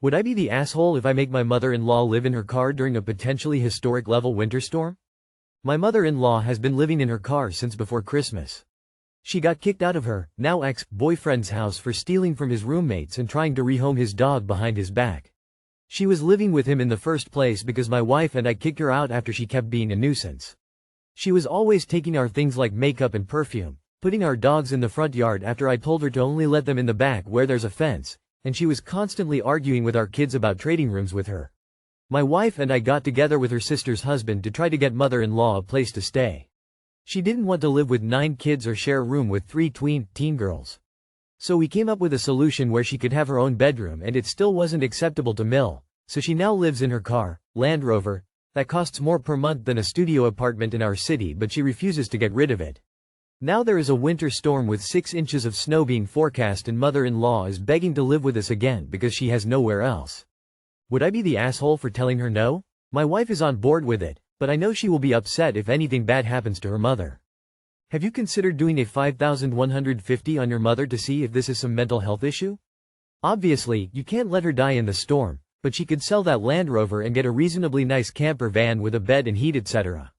Would I be the asshole if I make my mother-in-law live in her car during a potentially historic level winter storm? My mother-in-law has been living in her car since before Christmas. She got kicked out of her, now ex-boyfriend's house for stealing from his roommates and trying to rehome his dog behind his back. She was living with him in the first place because my wife and I kicked her out after she kept being a nuisance. She was always taking our things like makeup and perfume, putting our dogs in the front yard after I told her to only let them in the back where there's a fence, and she was constantly arguing with our kids about trading rooms with her. My wife and I got together with her sister's husband to try to get mother-in-law a place to stay. She didn't want to live with 9 kids or share a room with 3 teen girls. So we came up with a solution where she could have her own bedroom and it still wasn't acceptable to Mill, so she now lives in her car, Land Rover, that costs more per month than a studio apartment in our city, but she refuses to get rid of it. Now there is a winter storm with 6 inches of snow being forecast and mother-in-law is begging to live with us again because she has nowhere else. Would I be the asshole for telling her no? My wife is on board with it, but I know she will be upset if anything bad happens to her mother. Have you considered doing a $5,150 on your mother to see if this is some mental health issue? Obviously, you can't let her die in the storm, but she could sell that Land Rover and get a reasonably nice camper van with a bed and heat, etc.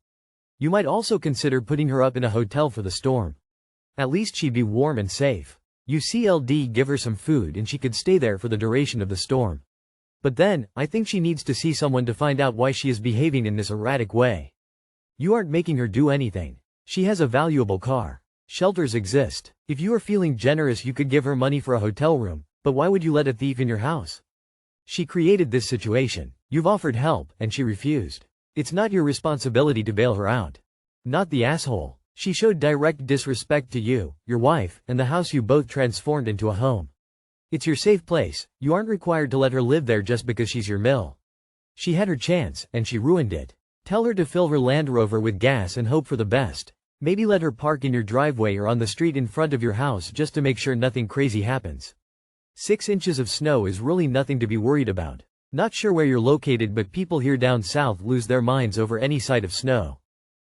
You might also consider putting her up in a hotel for the storm. At least she'd be warm and safe. UCLD, give her some food and she could stay there for the duration of the storm. But then, I think she needs to see someone to find out why she is behaving in this erratic way. You aren't making her do anything. She has a valuable car. Shelters exist. If you are feeling generous, you could give her money for a hotel room, but why would you let a thief in your house? She created this situation. You've offered help, and she refused. It's not your responsibility to bail her out. Not the asshole. She showed direct disrespect to you, your wife, and the house you both transformed into a home. It's your safe place. You aren't required to let her live there just because she's your Mill. She had her chance, and she ruined it. Tell her to fill her Land Rover with gas and hope for the best. Maybe let her park in your driveway or on the street in front of your house just to make sure nothing crazy happens. 6 inches of snow is really nothing to be worried about. Not sure where you're located, but people here down south lose their minds over any sight of snow.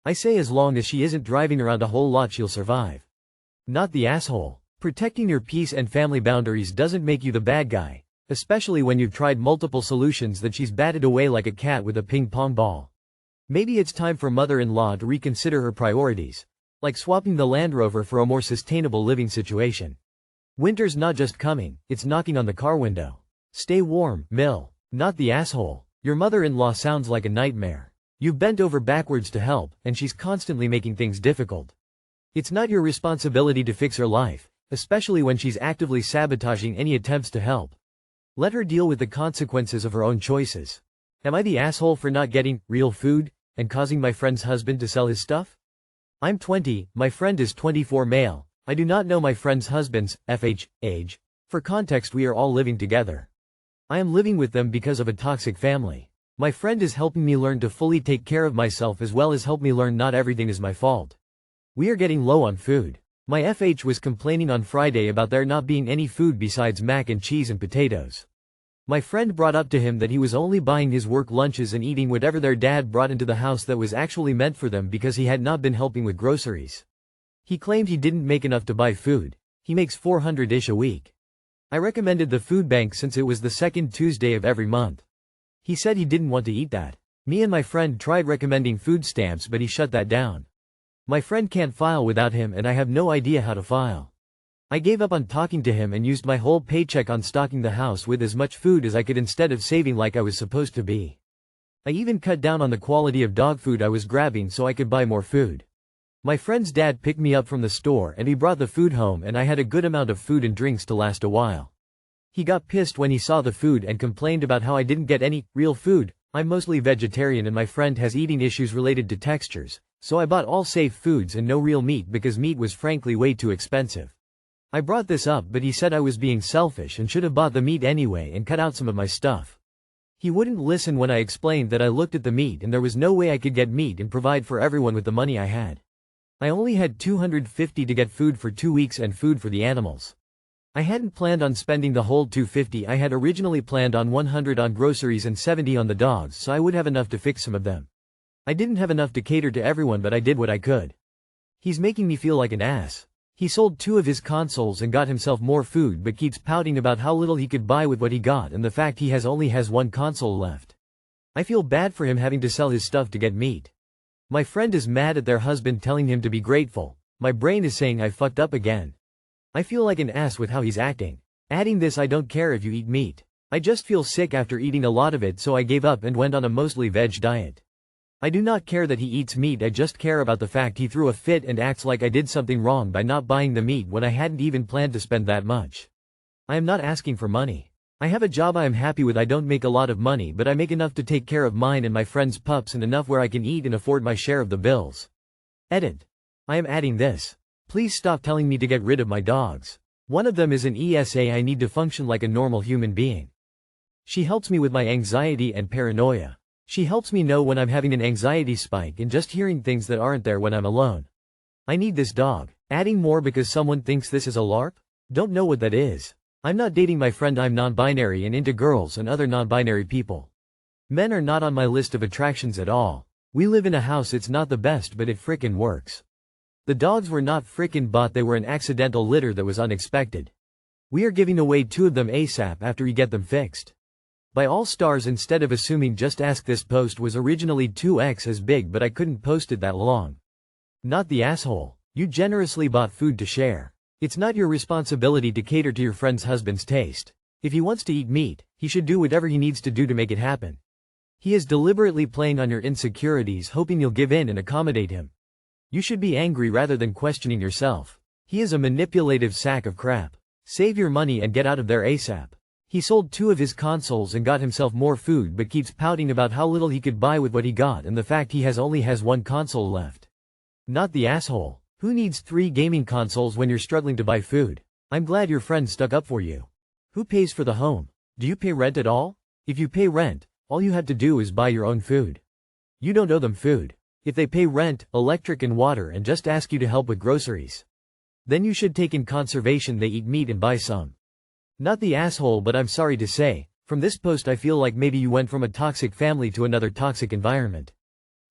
I say as long as she isn't driving around a whole lot, she'll survive. Not the asshole. Protecting your peace and family boundaries doesn't make you the bad guy, especially when you've tried multiple solutions that she's batted away like a cat with a ping pong ball. Maybe it's time for mother-in-law to reconsider her priorities, like swapping the Land Rover for a more sustainable living situation. Winter's not just coming, it's knocking on the car window. Stay warm, Mill. Not the asshole. Your mother-in-law sounds like a nightmare. You've bent over backwards to help, and she's constantly making things difficult. It's not your responsibility to fix her life, especially when she's actively sabotaging any attempts to help. Let her deal with the consequences of her own choices. Am I the asshole for not getting real food and causing my friend's husband to sell his stuff? I'm 20, my friend is 24, male. I do not know my friend's husband's age. For context, we are all living together. I am living with them because of a toxic family. My friend is helping me learn to fully take care of myself as well as help me learn not everything is my fault. We are getting low on food. My FH was complaining on Friday about there not being any food besides mac and cheese and potatoes. My friend brought up to him that he was only buying his work lunches and eating whatever their dad brought into the house that was actually meant for them because he had not been helping with groceries. He claimed he didn't make enough to buy food. He makes $400-ish a week. I recommended the food bank since it was the second Tuesday of every month. He said he didn't want to eat that. Me and my friend tried recommending food stamps, but he shut that down. My friend can't file without him and I have no idea how to file. I gave up on talking to him and used my whole paycheck on stocking the house with as much food as I could instead of saving like I was supposed to be. I even cut down on the quality of dog food I was grabbing so I could buy more food. My friend's dad picked me up from the store and he brought the food home and I had a good amount of food and drinks to last a while. He got pissed when he saw the food and complained about how I didn't get any real food. I'm mostly vegetarian and my friend has eating issues related to textures, so I bought all safe foods and no real meat because meat was frankly way too expensive. I brought this up but he said I was being selfish and should have bought the meat anyway and cut out some of my stuff. He wouldn't listen when I explained that I looked at the meat and there was no way I could get meat and provide for everyone with the money I had. I only had $250 to get food for 2 weeks and food for the animals. I hadn't planned on spending the whole $250. I had originally planned on $100 on groceries and $70 on the dogs, so I would have enough to fix some of them. I didn't have enough to cater to everyone, but I did what I could. He's making me feel like an ass. He sold 2 of his consoles and got himself more food but keeps pouting about how little he could buy with what he got and the fact he only has 1 console left. I feel bad for him having to sell his stuff to get meat. My friend is mad at their husband telling him to be grateful. My brain is saying I fucked up again. I feel like an ass with how he's acting. Adding this, I don't care if you eat meat. I just feel sick after eating a lot of it, so I gave up and went on a mostly veg diet. I do not care that he eats meat, I just care about the fact he threw a fit and acts like I did something wrong by not buying the meat when I hadn't even planned to spend that much. I am not asking for money. I have a job I am happy with. I don't make a lot of money, but I make enough to take care of mine and my friends' pups and enough where I can eat and afford my share of the bills. Edit. I am adding this. Please stop telling me to get rid of my dogs. One of them is an ESA. I need to function like a normal human being. She helps me with my anxiety and paranoia. She helps me know when I'm having an anxiety spike and just hearing things that aren't there when I'm alone. I need this dog. Adding more because someone thinks this is a LARP? Don't know what that is. I'm not dating my friend. I'm non-binary and into girls and other non-binary people. Men are not on my list of attractions at all. We live in a house. It's not the best, but it frickin' works. The dogs were not frickin' bought, they were an accidental litter that was unexpected. We are giving away 2 of them ASAP after we get them fixed. By all stars, instead of assuming, just ask. This post was originally 2x as big, but I couldn't post it that long. Not the asshole. You generously bought food to share. It's not your responsibility to cater to your friend's husband's taste. If he wants to eat meat, he should do whatever he needs to do to make it happen. He is deliberately playing on your insecurities, hoping you'll give in and accommodate him. You should be angry rather than questioning yourself. He is a manipulative sack of crap. Save your money and get out of there ASAP. He sold 2 of his consoles and got himself more food but keeps pouting about how little he could buy with what he got and the fact he only has 1 console left. Not the asshole. Who needs 3 gaming consoles when you're struggling to buy food? I'm glad your friend stuck up for you. Who pays for the home? Do you pay rent at all? If you pay rent, all you have to do is buy your own food. You don't owe them food. If they pay rent, electric and water and just ask you to help with groceries, then you should take in consideration they eat meat and buy some. Not the asshole, but I'm sorry to say, from this post I feel like maybe you went from a toxic family to another toxic environment.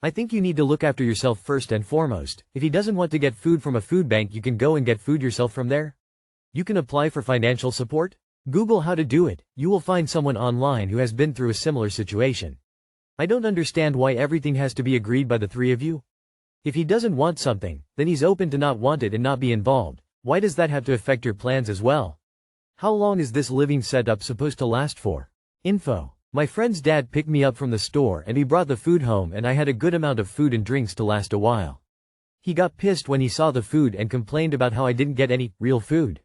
I think you need to look after yourself first and foremost. If he doesn't want to get food from a food bank, you can go and get food yourself from there. You can apply for financial support. Google how to do it. You will find someone online who has been through a similar situation. I don't understand why everything has to be agreed by the 3 of you. If he doesn't want something, then he's open to not want it and not be involved. Why does that have to affect your plans as well? How long is this living setup supposed to last for? Info. My friend's dad picked me up from the store and he brought the food home and I had a good amount of food and drinks to last a while. He got pissed when he saw the food and complained about how I didn't get any real food.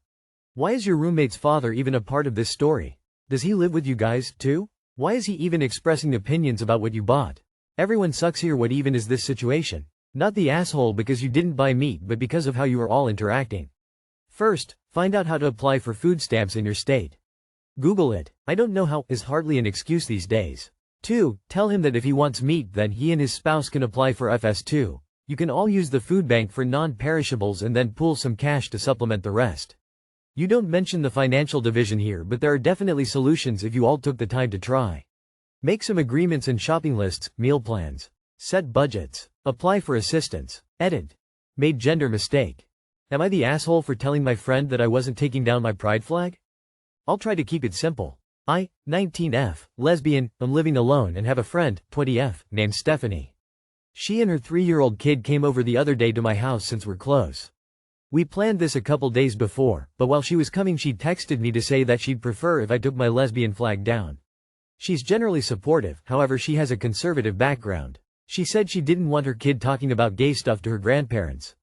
Why is your roommate's father even a part of this story? Does he live with you guys, too? Why is he even expressing opinions about what you bought? Everyone sucks here. What even is this situation? Not the asshole because you didn't buy meat, but because of how you are all interacting. First, find out how to apply for food stamps in your state. Google it. I don't know how is hardly an excuse these days. 2. Tell him that if he wants meat, then he and his spouse can apply for FS2. You can all use the food bank for non-perishables and then pool some cash to supplement the rest. You don't mention the financial division here, but there are definitely solutions if you all took the time to try. Make some agreements and shopping lists, meal plans. Set budgets. Apply for assistance. Edit. Made gender mistake. Am I the asshole for telling my friend that I wasn't taking down my pride flag? I'll try to keep it simple. I, 19F, lesbian, am living alone and have a friend, 20F, named Stephanie. She and her 3-year-old kid came over the other day to my house since we're close. We planned this a couple days before, but while she was coming she texted me to say that she'd prefer if I took my lesbian flag down. She's generally supportive, however she has a conservative background. She said she didn't want her kid talking about gay stuff to her grandparents.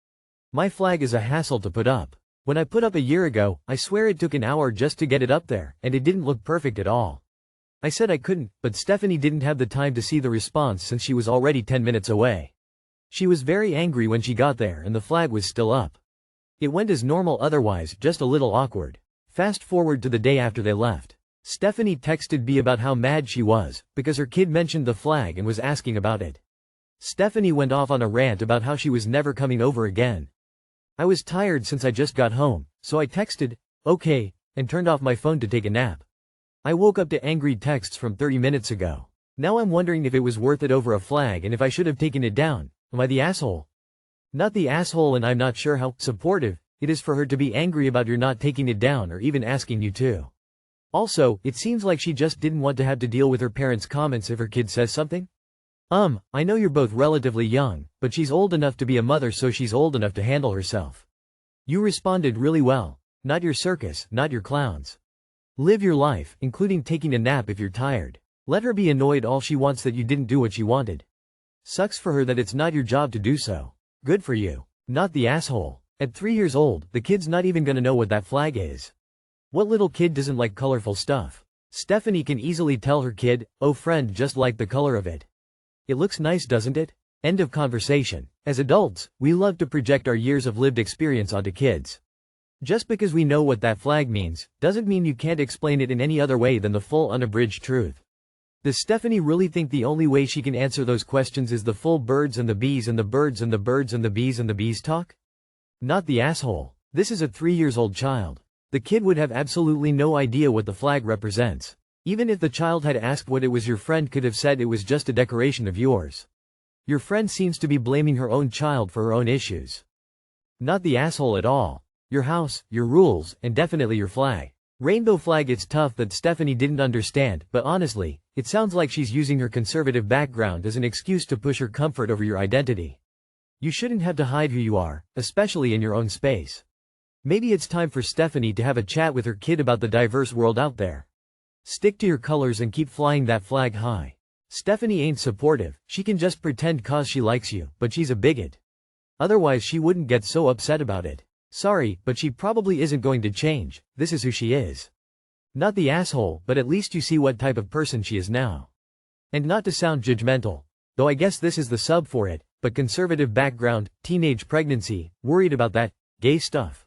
My flag is a hassle to put up. When I put up a year ago, I swear it took an hour just to get it up there, and it didn't look perfect at all. I said I couldn't, but Stephanie didn't have the time to see the response since she was already 10 minutes away. She was very angry when she got there and the flag was still up. It went as normal otherwise, just a little awkward. Fast forward to the day after they left. Stephanie texted me about how mad she was, because her kid mentioned the flag and was asking about it. Stephanie went off on a rant about how she was never coming over again. I was tired since I just got home, so I texted, okay, and turned off my phone to take a nap. I woke up to angry texts from 30 minutes ago. Now I'm wondering if it was worth it over a flag and if I should have taken it down. Am I the asshole? Not the asshole, and I'm not sure how supportive It is for her to be angry about your not taking it down or even asking you to. Also, it seems like she just didn't want to have to deal with her parents' comments if her kid says something. I know you're both relatively young, but she's old enough to be a mother, so she's old enough to handle herself. You responded really well. Not your circus, not your clowns. Live your life, including taking a nap if you're tired. Let her be annoyed all she wants that you didn't do what she wanted. Sucks for her that it's not your job to do so. Good for you. Not the asshole. At 3 years old, the kid's not even gonna know what that flag is. What little kid doesn't like colorful stuff? Stephanie can easily tell her kid, "Oh friend, just like the color of it. It looks nice, doesn't it?" End of conversation. As adults, we love to project our years of lived experience onto kids. Just because we know what that flag means, doesn't mean you can't explain it in any other way than the full unabridged truth. Does Stephanie really think the only way she can answer those questions is the full birds and the bees and the birds and the birds and the bees talk? Not the asshole. This is a 3 years old child. The kid would have absolutely no idea what the flag represents. Even if the child had asked what it was, your friend could have said it was just a decoration of yours. Your friend seems to be blaming her own child for her own issues. Not the asshole at all. Your house, your rules, and definitely your flag. Rainbow flag. It's tough that Stephanie didn't understand, but honestly, it sounds like she's using her conservative background as an excuse to push her comfort over your identity. You shouldn't have to hide who you are, especially in your own space. Maybe it's time for Stephanie to have a chat with her kid about the diverse world out there. Stick to your colors and keep flying that flag high. Stephanie ain't supportive, she can just pretend cause she likes you, but she's a bigot. Otherwise she wouldn't get so upset about it. Sorry, but she probably isn't going to change, this is who she is. Not the asshole, but at least you see what type of person she is now. And not to sound judgmental, though I guess this is the sub for it, but conservative background, teenage pregnancy, worried about that gay stuff.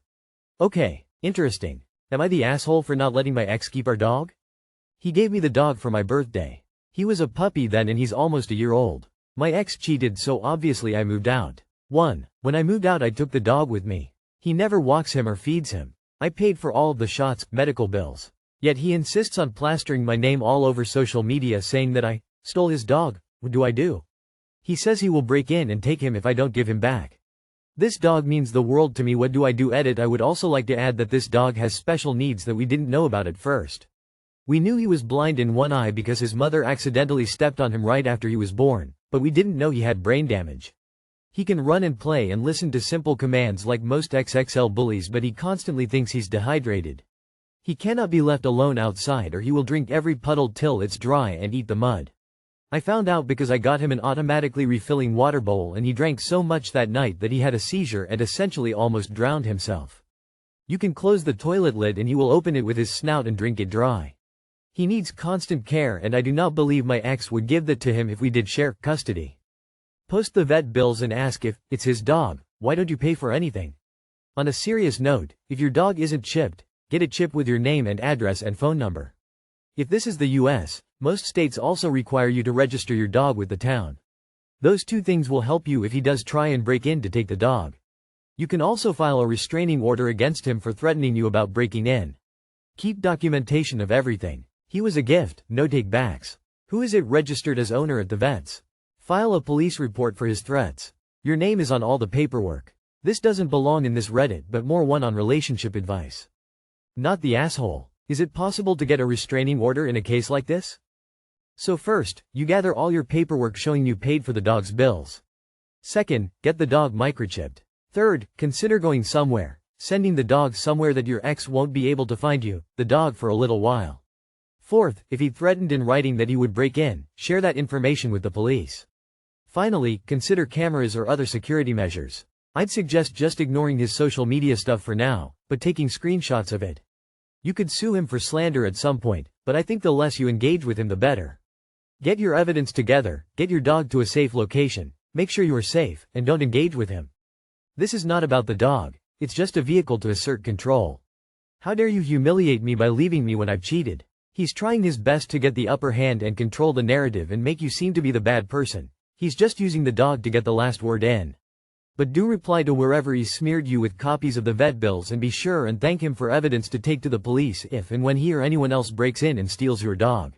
Okay, interesting. Am I the asshole for not letting my ex keep our dog? He gave me the dog for my birthday. He was a puppy then and he's almost a year old. My ex cheated, so obviously I moved out. When I moved out I took the dog with me. He never walks him or feeds him. I paid for all of the shots, medical bills. Yet he insists on plastering my name all over social media saying that I stole his dog. What do I do? He says he will break in and take him if I don't give him back. This dog means the world to me. What do I do? Edit. I would also like to add that this dog has special needs that we didn't know about at first. We knew he was blind in one eye because his mother accidentally stepped on him right after he was born, but we didn't know he had brain damage. He can run and play and listen to simple commands like most XXL bullies, but he constantly thinks he's dehydrated. He cannot be left alone outside or he will drink every puddle till it's dry and eat the mud. I found out because I got him an automatically refilling water bowl and he drank so much that night that he had a seizure and essentially almost drowned himself. You can close the toilet lid and he will open it with his snout and drink it dry. He needs constant care and I do not believe my ex would give that to him if we did share custody. Post the vet bills and ask if it's his dog, why don't you pay for anything? On a serious note, if your dog isn't chipped, get a chip with your name and address and phone number. If this is the US, most states also require you to register your dog with the town. Those two things will help you if he does try and break in to take the dog. You can also file a restraining order against him for threatening you about breaking in. Keep documentation of everything. He was a gift, no take-backs. Who is it registered as owner at the vets? File a police report for his threats. Your name is on all the paperwork. This doesn't belong in this Reddit but more one on relationship advice. Not the asshole. Is it possible to get a restraining order in a case like this? So first, you gather all your paperwork showing you paid for the dog's bills. Second, get the dog microchipped. Third, consider going somewhere, sending the dog somewhere that your ex won't be able to find you, the dog for a little while. Fourth, if he threatened in writing that he would break in, share that information with the police. Finally, consider cameras or other security measures. I'd suggest just ignoring his social media stuff for now, but taking screenshots of it. You could sue him for slander at some point, but I think the less you engage with him the better. Get your evidence together, get your dog to a safe location, make sure you are safe, and don't engage with him. This is not about the dog, it's just a vehicle to assert control. How dare you humiliate me by leaving me when I've cheated? He's trying his best to get the upper hand and control the narrative and make you seem to be the bad person. He's just using the dog to get the last word in. But do reply to wherever he's smeared you with copies of the vet bills and be sure and thank him for evidence to take to the police if and when he or anyone else breaks in and steals your dog.